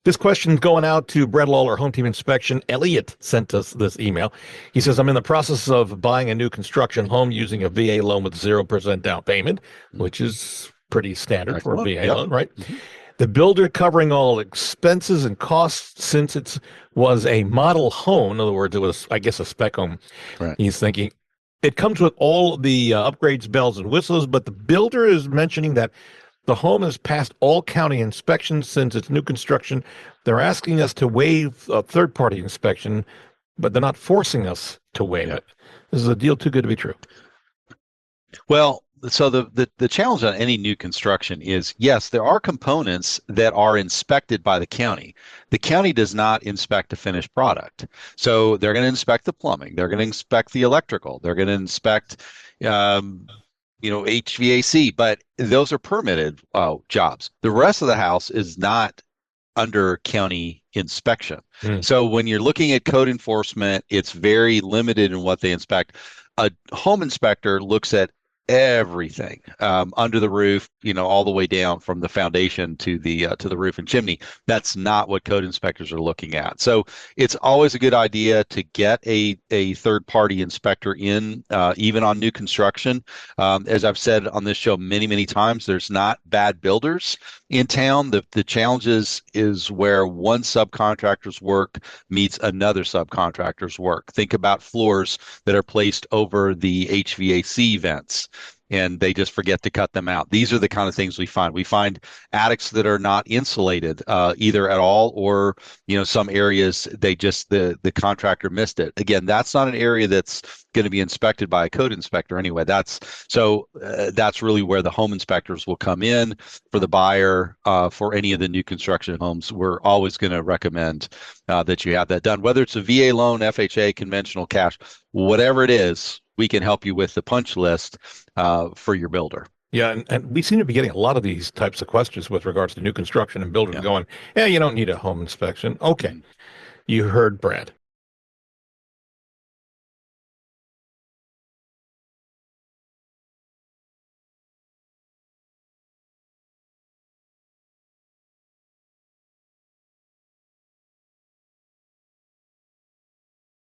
This question going out to Brett Lawler, Home Team Inspection. Elliot sent us this email. He says, I'm in the process of buying a new construction home using a VA loan with 0% down payment, which is pretty standard for a Excellent. VA Yep. loan, right? The builder covering all expenses and costs since it was a model home. In other words, it was, I guess, a spec home. Right. He's thinking it comes with all the upgrades, bells and whistles, but the builder is mentioning that the home has passed all county inspections since it's new construction. They're asking us to waive a third-party inspection, but they're not forcing us to waive it. This is a deal too good to be true. Well, so the challenge on any new construction is, yes, there are components that are inspected by the county. The county does not inspect a finished product. So they're going to inspect the plumbing. They're going to inspect the electrical. They're going to inspect HVAC, but those are permitted jobs. The rest of the house is not under county inspection. So when you're looking at code enforcement, it's very limited in what they inspect. A home inspector looks at everything under the roof, all the way down from the foundation to the roof and chimney. That's not what code inspectors are looking at. So it's always a good idea to get a third party inspector in, even on new construction. As I've said on this show many times, there's not bad builders in town. The challenges is where one subcontractor's work meets another subcontractor's work. Think about floors that are placed over the HVAC vents, and they just forget to cut them out. These are the kind of things we find. We find attics that are not insulated either at all, or some areas the contractor missed it. Again, that's not an area that's going to be inspected by a code inspector anyway. That's really where the home inspectors will come in for the buyer. For any of the new construction homes, we're always going to recommend that you have that done, whether it's a VA loan, FHA, conventional cash, whatever it is. We can help you with the punch list for your builder. Yeah, and we seem to be getting a lot of these types of questions with regards to new construction and builders going, you don't need a home inspection. Okay, you heard Brad.